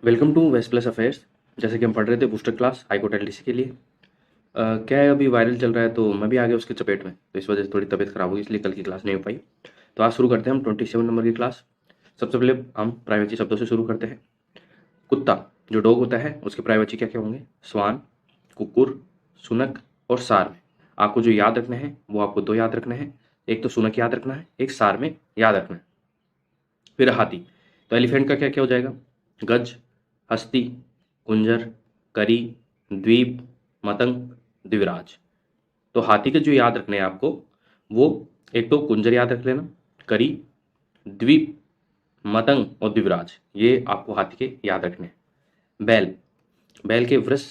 Welcome to West Plus Affairs. जैसे कि हम पढ़ रहे थे बूस्टर क्लास हाईकोर्ट एलडीसी के लिए। क्या है, अभी वायरल चल रहा है तो मैं भी आ गया उसके चपेट में, तो इस वजह से थोड़ी तबीयत खराब हुई, इसलिए कल की क्लास नहीं हो पाई। तो आज शुरू करते हैं हम 27 नंबर की क्लास। सबसे पहले हम प्राइवेची शब्दों से शुरू करते हैं। कुत्ता, जो डॉग होता है, उसके प्राइवेची क्या क्या होंगे? स्वान, कुकुर, सुनक और सार में। आपको जो याद रखने हैं वो आपको दो याद रखने हैं। एक तो सुनक याद रखना है, एक सार में याद रखना है। फिर हाथी, तो एलिफेंट का क्या क्या हो जाएगा? गज, हस्ती, कुंजर, करी, द्वीप, मतंग, द्विराज। तो हाथी के जो याद रखने हैं आपको, वो एक तो कुंजर याद रख लेना, करी, द्वीप, मतंग और द्विराज, ये आपको हाथी के याद रखने हैं। बैल, बैल के वृष,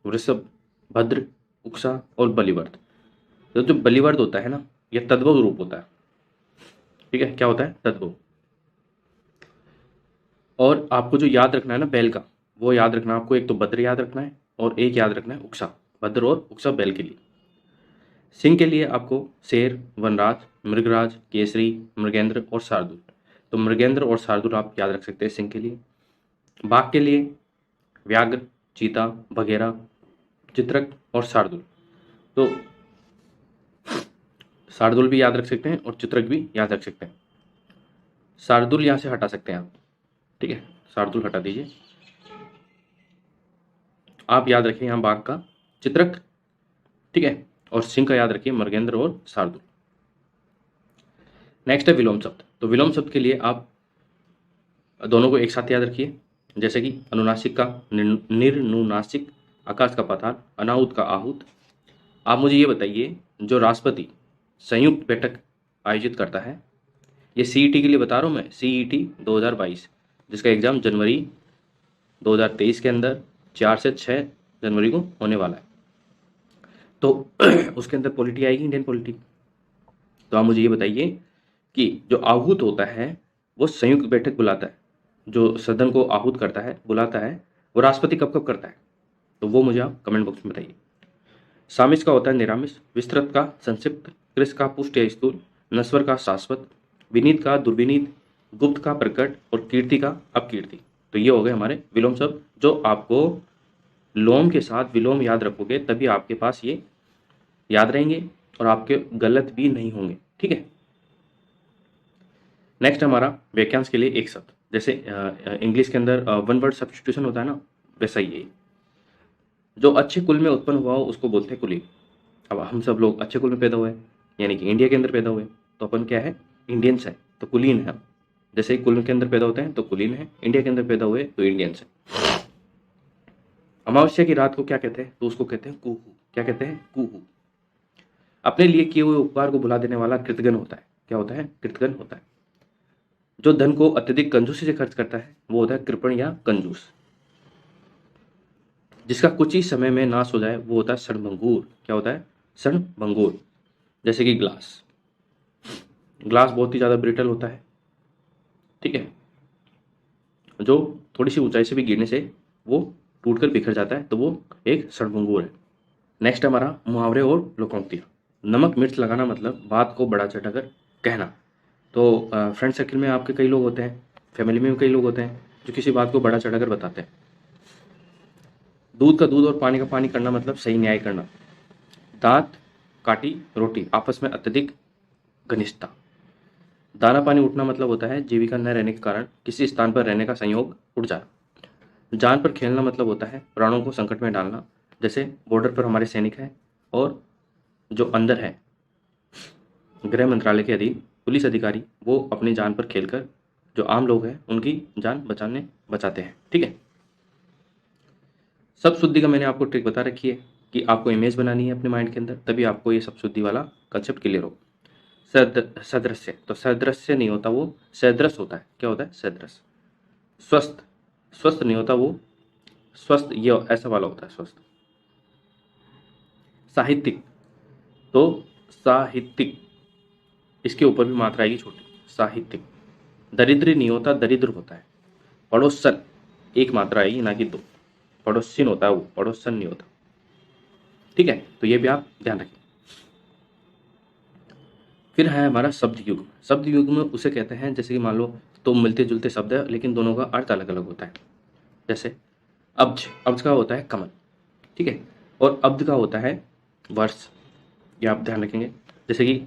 वृषभ, भद्र, उक्सा और बलिवर्ध। तो जो बलिवर्ध होता है ना, यह तद्भव रूप होता है। ठीक है, क्या होता है? तद्भव। और आपको जो याद रखना है ना बैल का, वो याद रखना है आपको, एक तो भद्र याद रखना है और एक याद रखना है उक्सा। भद्र और उक्सा बैल के लिए। सिंह के लिए आपको शेर, वनराज, मृगराज, केसरी, मृगेंद्र और शार्दुल। तो मृगेंद्र और शार्दुल आप याद रख सकते हैं सिंह के लिए। बाघ के लिए व्याघ्र, चीता, बघेरा, चित्रक और शार्दुल। तो शार्दुल भी याद रख सकते हैं और चित्रक भी याद रख सकते हैं। शार्दुल यहाँ से हटा सकते हैं आप। ठीक है, शार्दुल हटा दीजिए। आप याद रखें यहाँ बाघ का चित्रक, ठीक है, और सिंह का याद रखिए मृगेंद्र और शार्दुल। नेक्स्ट है विलोम शब्द। तो विलोम शब्द के लिए आप दोनों को एक साथ याद रखिए। जैसे कि अनुनासिक का निर्नुनासिक, आकाश का पाताल, अनाहुत का आहूत। आप मुझे ये बताइए, जो राष्ट्रपति संयुक्त बैठक आयोजित करता है, ये सीईटी के लिए बता रहा हूँ मैं, सीईटी 2022, जिसका एग्जाम जनवरी 2023 के अंदर 4 से 6 जनवरी को होने वाला है। तो उसके अंदर पॉलिटी आएगी, इंडियन पॉलिटी। तो आप मुझे ये बताइए कि जो आहूत होता है वो संयुक्त बैठक बुलाता है, जो सदन को आहूत करता है, बुलाता है, वो राष्ट्रपति कब कब करता है? तो वो मुझे आप कमेंट बॉक्स में बताइए। सामिस का होता है निरामिस, विस्तृत का संक्षिप्त, कृष का पुष्ट या स्थूल, नश्वर का शाश्वत, विनीत का दुर्विनीत, गुप्त का प्रकट और कीर्ति का अपकीर्ति। तो ये हो गए हमारे विलोम शब्द, जो आपको लोम के साथ विलोम याद रखोगे तभी आपके पास ये याद रहेंगे और आपके गलत भी नहीं होंगे। ठीक है, नेक्स्ट हमारा वाक्यांश के लिए एक शब्द। जैसे इंग्लिश के अंदर वन वर्ड सब्स्टिट्यूशन होता है ना, वैसा ही है। जो अच्छे कुल में उत्पन्न हुआ हो उसको बोलते हैं कुलीन। अब हम सब लोग अच्छे कुल में पैदा हुए, यानी कि इंडिया के अंदर पैदा हुए, तो अपन क्या है? इंडियंस है, तो कुलीन है हम। जैसे ही कुल के अंदर पैदा होते हैं तो कुलीन है, इंडिया के अंदर पैदा हुए तो इंडियंस है। अमावस्या की रात को क्या कहते हैं? तो उसको कहते हैं कुहू। क्या कहते हैं? कुहू। अपने लिए किए हुए उपकार को भुला देने वाला कृतघ्न होता है। क्या होता है? कृतघ्न होता है। जो धन को अत्यधिक कंजूसी से खर्च करता है वो होता है कृपण या कंजूस। जिसका कुछ ही समय में नाश हो जाए वो होता है क्षणभंगुर। क्या होता है? क्षणभंगुर। जैसे कि ग्लास, ग्लास बहुत ही ज़्यादा ब्रिटल होता है, ठीक है, जो थोड़ी सी ऊंचाई से भी गिरने से वो टूटकर बिखर जाता है, तो वो एक क्षणभंगुर है। नेक्स्ट हमारा मुहावरे और लोकोक्तियाँ। नमक मिर्च लगाना मतलब बात को बढ़ा चढ़ाकर कहना। तो फ्रेंड सर्किल में आपके कई लोग होते हैं, फैमिली में भी कई लोग होते हैं जो किसी बात को बढ़ा चढ़ाकर बताते हैं। दूध का दूध और पानी का पानी करना मतलब सही न्याय करना। दांत काटी रोटी, आपस में अत्यधिक घनिष्ठता। दाना पानी उठना मतलब होता है जीविका न रहने के कारण किसी स्थान पर रहने का संयोग उठ जाना। जान पर खेलना मतलब होता है प्राणों को संकट में डालना। जैसे बॉर्डर पर हमारे सैनिक हैं और जो अंदर है गृह मंत्रालय के अधीन पुलिस अधिकारी, वो अपनी जान पर खेलकर जो आम लोग हैं उनकी जान बचाते हैं। ठीक है, सब शुद्धि का मैंने आपको ट्रिक बता रखी है कि आपको इमेज बनानी है अपने माइंड के अंदर, तभी आपको ये सब शुद्धि वाला कंसेप्ट क्लियर हो। सदृश्य, तो सदृश्य नहीं होता, वो सदृश होता है। क्या होता है? सदृश। स्वस्थ, स्वस्थ नहीं होता, वो स्वस्थ ये ऐसा वाला होता है, स्वस्थ। साहित्यिक, तो साहित्यिक, इसके ऊपर भी मात्रा आएगी छोटी, साहित्यिक। दरिद्र नहीं होता, दरिद्र होता है। पड़ोसन, एक मात्रा आएगी ना कि दो। पड़ोसिन होता है वो, पड़ोसन नहीं होता। ठीक है, तो ये भी आप ध्यान रखें। फिर है हमारा शब्द युग्म। शब्द युग्म उसे कहते हैं जैसे कि मान लो दो मिलते जुलते शब्द है लेकिन दोनों का अर्थ अलग अलग होता है। जैसे अब्ज, अब्ज का होता है कमल, ठीक है, और अब्द का होता है वर्ष, ये आप ध्यान रखेंगे। जैसे कि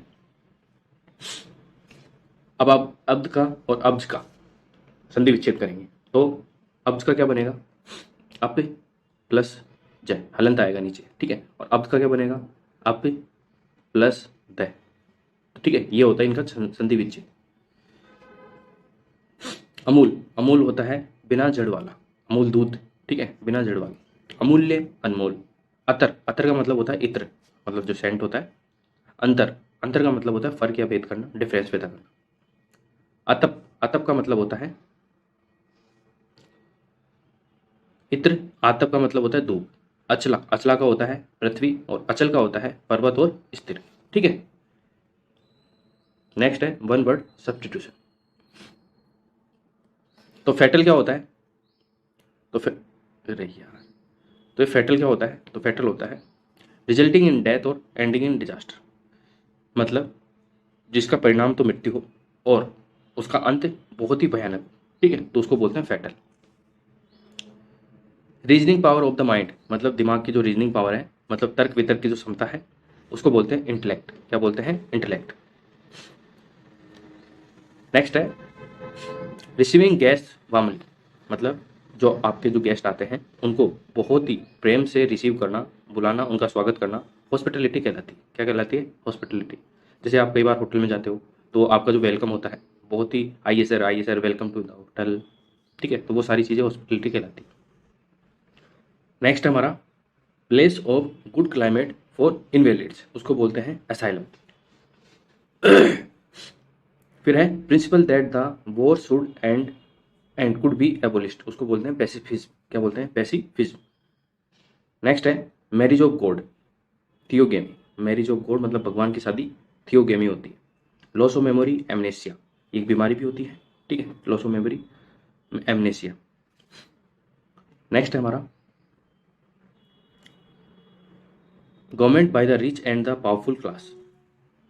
अब आप अब्द का और अब्ज का संधि विच्छेद करेंगे तो अब्ज का क्या बनेगा, अप प्लस जय, हलंत आएगा नीचे, ठीक है, और अब्द का क्या बनेगा, अप प्लस द, ठीक है, ये होता है इनका संधि विच्छेद। अमूल, अमूल होता है बिना जड़ वाला, अमूल दूध, ठीक है, बिना जड़ वाला। अमूल्य, अनमोल। अतर, अतर का मतलब होता है इत्र, मतलब जो सेंट होता है। अंतर, अंतर का मतलब होता है फर्क या भेद करना, डिफरेंस पैदा करना। अतप, अतप का मतलब होता है इत्र, आतप का मतलब होता है धूप। अचला, अचला का होता है पृथ्वी, और अचल का होता है पर्वत और स्थिर, ठीक है। नेक्स्ट है वन वर्ड सब्स्टिट्यूशन। तो फेटल क्या होता है, तो अरे यार, तो ये फेटल क्या होता है, तो फेटल होता है रिजल्टिंग इन डेथ और एंडिंग इन डिजास्टर, मतलब जिसका परिणाम तो मृत्यु हो और उसका अंत बहुत ही भयानक, ठीक है, तो उसको बोलते हैं fatal. Reasoning power of the mind, मतलब दिमाग की जो रीजनिंग पावर है, मतलब तर्क वितर्क की जो क्षमता है, उसको बोलते हैं इंटेलेक्ट। क्या बोलते हैं, इंटेलेक्ट। नेक्स्ट है रिसीविंग गेस्ट वार्मली, मतलब जो आपके जो गेस्ट आते हैं उनको बहुत ही प्रेम से रिसीव करना, बुलाना, उनका स्वागत करना, हॉस्पिटलिटी कहलाती है। क्या कहलाती है, हॉस्पिटलिटी। जैसे आप कई बार होटल में जाते हो तो आपका जो वेलकम होता है बहुत ही आइए sir welcome to the hotel, ठीक है, तो वो सारी चीज़ें हॉस्पिटलिटी कहलाती है। नेक्स्ट है हमारा place of good climate for invalids, उसको बोलते हैं असाइलम। फिर है principle that the war should end could be abolished, उसको बोलते हैं पैसिफिज्म। क्या बोलते हैं, पैसिफिज्म। नेक्स्ट है marriage of God, theogamy. Marriage of God मतलब भगवान की शादी, थियोगेमी होती है। लॉस ऑफ मेमोरी, एमनेसिया, एक बीमारी भी होती है, ठीक है, loss of memory, amnesia. Next है हमारा government by the rich and the powerful class,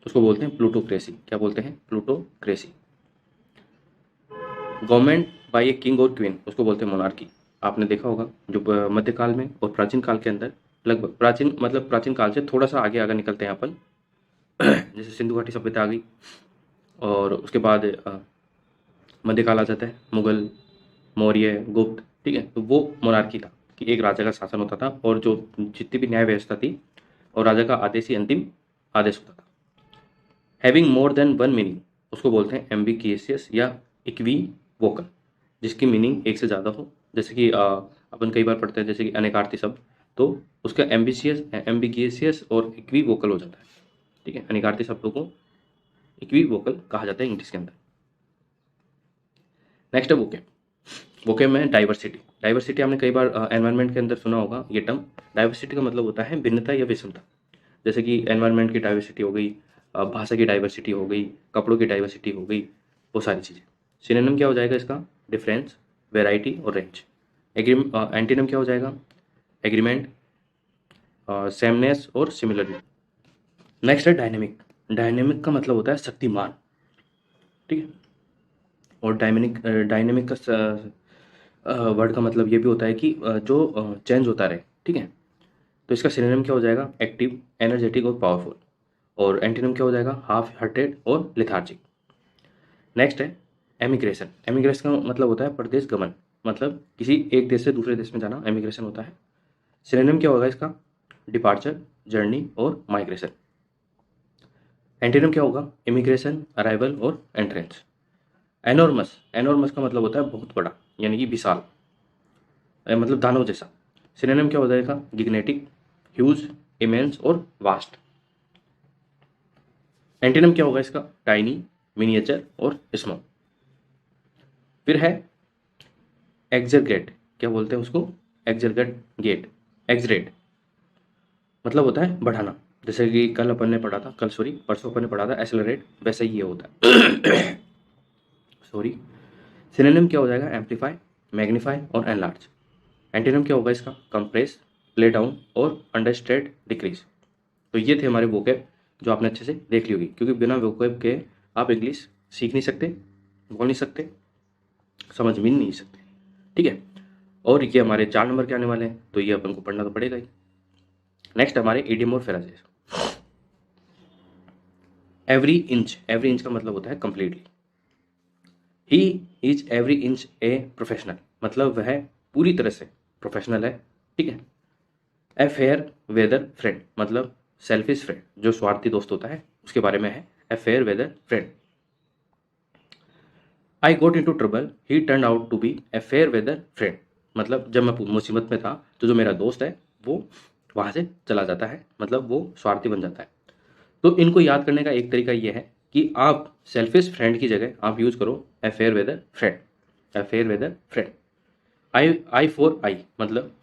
उसको बोलते हैं प्लूटोक्रेसी। क्या बोलते हैं, plutocracy. Government by a king और क्वीन, उसको बोलते हैं मोनार्की। आपने देखा होगा जो मध्यकाल में और प्राचीन काल के अंदर, लगभग प्राचीन मतलब प्राचीन काल से थोड़ा सा आगे आगे निकलते हैं अपन, जैसे सिंधु घाटी सभ्यता आ गई और उसके बाद मध्यकाल आ जाता है, मुगल, मौर्य, गुप्त, ठीक है, तो वो मोनार्की था कि एक राजा का शासन होता था और जो जितनी भी न्याय व्यवस्था थी और राजा का आदेश ही अंतिम आदेश होता था। Having more than one meaning, उसको बोलते हैं एम्बिगियस या इक्वीवोकल, जिसकी मीनिंग एक से ज़्यादा हो। जैसे कि अपन कई बार पढ़ते हैं जैसे कि अनेकार्थी शब्द, तो उसका एम्बिगियस और इक्वीवोकल हो जाता है, ठीक है, अनेकार्थी शब्दों को इक्वीवोकल कहा जाता है इंग्लिश के अंदर। नेक्स्ट है वोकेब। वोकेब में डाइवर्सिटी, डाइवर्सिटी आपने कई बार एनवायरनमेंट के अंदर सुना होगा ये टर्म। डाइवर्सिटी का मतलब होता है भिन्नता या विषमता, जैसे कि एनवायरनमेंट की डाइवर्सिटी हो गई, भाषा की डाइवर्सिटी हो गई, कपड़ों की डाइवर्सिटी हो गई, वो सारी चीज़ें। सिनोनिम क्या हो जाएगा इसका, डिफरेंस, वेराइटी और रेंज। एंटीनम क्या हो जाएगा, एग्रीमेंट, सेमनेस और सिमिलरिटी। नेक्स्ट है डायनेमिक। डायनेमिक का मतलब होता है शक्तिमान, ठीक है, और डायनेमिक का वर्ड का मतलब ये भी होता है कि जो चेंज होता रहे, ठीक है, तो इसका सिनोनिम क्या हो जाएगा, एक्टिव, एनर्जेटिक और पावरफुल। और एंटीनम क्या हो जाएगा, हाफ हार्टेड और लेथार्जिक। नेक्स्ट है एमिग्रेशन। एमिग्रेशन का मतलब होता है प्रदेश गमन, मतलब किसी एक देश से दूसरे देश में जाना एमिग्रेशन होता है। सिनोनिम क्या होगा इसका, डिपार्चर, जर्नी और माइग्रेशन। एंटीनम क्या होगा, इमिग्रेशन, अराइवल और एंट्रेंस। एनॉर्मस, एनॉर्मस का मतलब होता है बहुत बड़ा, यानी कि विशाल, मतलब दानव जैसा। सिनोनिम क्या हो जाएगा, गिग्नेटिक, ह्यूज, इमेंस और वास्ट। एंटीनम क्या होगा इसका, टाइनी, मिनिएचर और स्मॉल। फिर है एक्सरगेट, क्या बोलते हैं उसको, एक्सरगेट गेट, एक्सरेट, मतलब होता है बढ़ाना। जैसे कि कल अपन ने पढ़ा था, कल सॉरी परसों अपन ने पढ़ा था एसेलरेट, वैसे ही ये होता है। सॉरी। सिनोनिम क्या हो जाएगा, एम्पलीफाई, मैग्नीफाई और एनलार्ज। एंटीनम क्या होगा इसका, कंप्रेस, प्ले डाउन और अंडरस्टेट, डिक्रीज। तो ये थे हमारे वोकेब जो आपने अच्छे से देख ली होगी, क्योंकि बिना वोकेब के आप इंग्लिश सीख नहीं सकते, बोल नहीं सकते, समझ भी नहीं सकते, ठीक है। और ये हमारे 4 नंबर के आने वाले हैं, तो ये अपन को पढ़ना तो पड़ेगा ही। नेक्स्ट हमारे इडियम और फ्रेजेस। एवरी इंच का मतलब होता है completely. He is every inch a professional, मतलब वह पूरी तरह से प्रोफेशनल है, ठीक है। ए फेयर वेदर फ्रेंड, मतलब सेल्फिश फ्रेंड, जो स्वार्थी दोस्त होता है उसके बारे में है a fair weather friend. I got into trouble he turn out to be a fair weather friend, मतलब जब मैं मुसीबत में था तो जो मेरा दोस्त है वो वहाँ से चला जाता है, मतलब वो स्वार्थी बन जाता है। तो इनको याद करने का एक तरीका ये है कि आप सेल्फिश फ्रेंड की जगह आप यूज़ करो a fair weather friend, a fair weather friend. Eye for eye, मतलब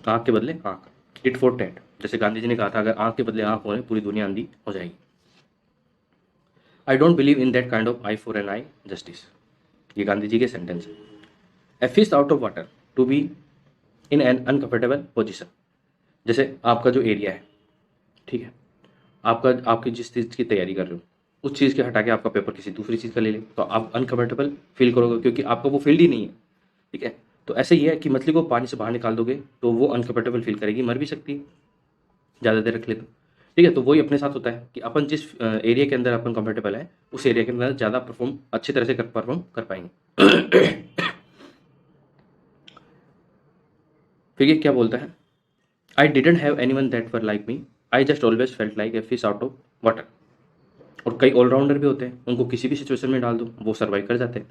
आँख के बदले आँख। टिट फॉर टैट, जैसे गांधी जी ने कहा था अगर आँख के बदले आँख हो पूरी दुनिया अंधी हो जाएगी। I don't believe in that kind of eye for an eye justice, ये गांधी जी के सेंटेंस है। A fish out of water to be in an uncomfortable position, जैसे आपका जो एरिया है, ठीक है, आपकी जिस चीज़ की तैयारी कर रहे हो उस चीज़ के हटा के आपका पेपर किसी दूसरी चीज़ का ले ले तो आप अनकंफर्टेबल फील करोगे, क्योंकि आपका वो फील्ड ही नहीं है, ठीक है। तो ऐसे ही है कि मछली को पानी से बाहर निकाल दोगे तो वो अनकंफर्टेबल फील करेगी, मर भी सकती है ज़्यादा देर रख ले तो, ठीक है। तो वही अपने साथ होता है कि अपन जिस एरिया के अंदर अपन कंफर्टेबल है उस एरिया के अंदर ज़्यादा परफॉर्म अच्छी तरह से परफॉर्म कर पाएंगे। फिर ये क्या बोलता है, I didn't have any one that were like me, I just always felt like a fish out of water. और कई ऑलराउंडर भी होते हैं, उनको किसी भी सिचुएशन में डाल दो वो सर्वाइव कर जाते हैं।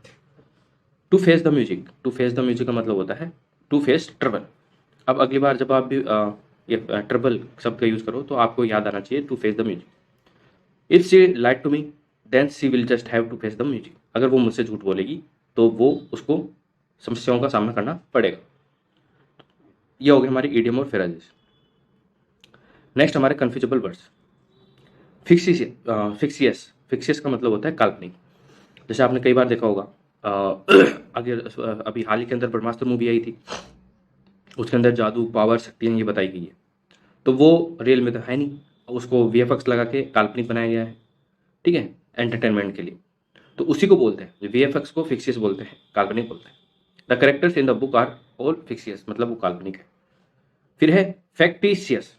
To face the music, to face the music का मतलब होता है टू फेस ट्रबल। अब अगली बार जब आप भी ये ट्रबल शब्द का यूज़ करो तो आपको याद आना चाहिए to face the music. If she lied to me then she will just have to face the music, अगर वो मुझसे झूठ बोलेगी तो वो उसको समस्याओं का सामना करना पड़ेगा। ये हो गए हमारे इडियम और फ्रेजेस। नेक्स्ट हमारे कन्फ्यूजेबल वर्ड्स। फिक्सियस, फिक्सियस का मतलब होता है काल्पनिक। जैसे आपने कई बार देखा होगा आगे अभी हाल ही के अंदर ब्रह्मास्त्र मूवी आई थी, उसके अंदर जादू पावर शक्तियाँ ये बताई गई है, तो वो रियल में तो है नहीं, उसको वीएफएक्स लगा के काल्पनिक बनाया गया है, ठीक है, एंटरटेनमेंट के लिए। तो उसी को बोलते हैं, वीएफएक्स को फिक्सियस बोलते हैं, काल्पनिक बोलते हैं। The characters in the book are all fictitious, मतलब वो काल्पनिक है। फिर है फैक्टिशियस,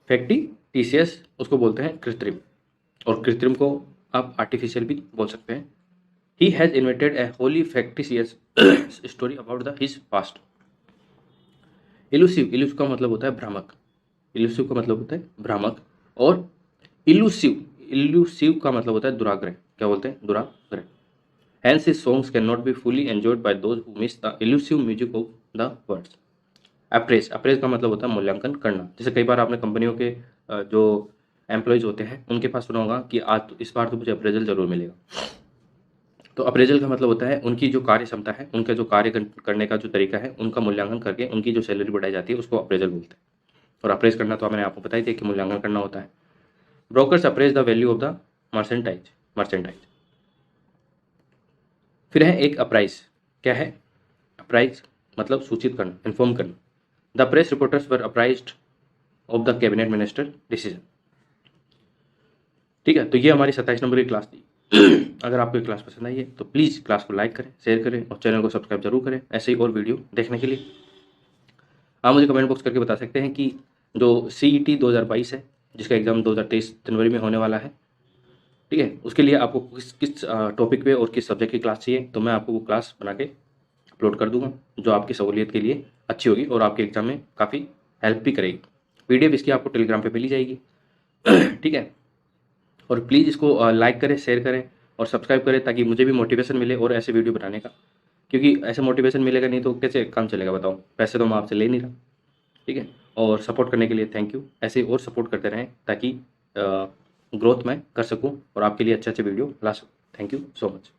फैक्टिशियस उसको बोलते हैं कृत्रिम, और कृत्रिम को आप आर्टिफिशियल भी बोल सकते हैं। He has invented A Holi factitious story about the his past. Elusive, elusive का मतलब होता है भ्रामक, इलूसिव का मतलब होता है भ्रामक। और इलूसिव, इलूसिव का मतलब होता है दुराग्रह, क्या बोलते हैं, दुराग्रह। Hence his songs cannot be fully enjoyed by those who miss the elusive music of the words. Apprise, apprise का मतलब होता है मूल्यांकन करना। जैसे कई बार आपने कंपनियों के जो एम्प्लॉयज़ होते हैं उनके पास सुना होगा कि आज तो इस बार तो मुझे अप्रेजल जरूर मिलेगा। तो अप्रेजल का मतलब होता है उनकी जो कार्य क्षमता है, उनका जो कार्य करने का जो तरीका है, उनका मूल्यांकन करके उनकी जो सैलरी बढ़ाई जाती है उसको अप्रेजल बोलते हैं। और अप्रेज करना तो मैंने आपको बताई थी कि मूल्यांकन करना होता है। Brokers apprise the value of the merchandise. फिर है एक अप्राइज, क्या है अप्राइज, मतलब सूचित करना, इन्फॉर्म करना। The press reporters were apprised of the cabinet minister decision, ठीक है। तो ये हमारी 27 नंबर की क्लास थी। अगर आपको ये क्लास पसंद आई है तो प्लीज़ क्लास को लाइक करें, शेयर करें और चैनल को सब्सक्राइब जरूर करें ऐसे ही और वीडियो देखने के लिए। आप मुझे कमेंट बॉक्स करके बता सकते हैं कि जो CET 2022 है, जिसका एग्ज़ाम 2023 जनवरी में होने वाला है, ठीक है, उसके लिए आपको किस किस टॉपिक पे और किस सब्जेक्ट की क्लास चाहिए, तो मैं आपको वो क्लास बना के अपलोड कर दूंगा जो आपकी सहूलियत के लिए अच्छी होगी और आपके एग्ज़ाम में काफ़ी हेल्प भी करेगी। PDF इसकी आपको टेलीग्राम पे मिल जाएगी, ठीक है। और प्लीज़ इसको लाइक करें, शेयर करें और सब्सक्राइब करें ताकि मुझे भी मोटिवेशन मिले और ऐसे वीडियो बनाने का, क्योंकि ऐसे मोटिवेशन मिलेगा नहीं तो कैसे काम चलेगा बताओ, पैसे तो मैं आपसे ले नहीं रहा, ठीक है। और सपोर्ट करने के लिए थैंक यू, ऐसे ही और सपोर्ट करते रहें ताकि ग्रोथ मैं कर सकूं और आपके लिए अच्छे अच्छे वीडियो ला सकूं। Thank you so much.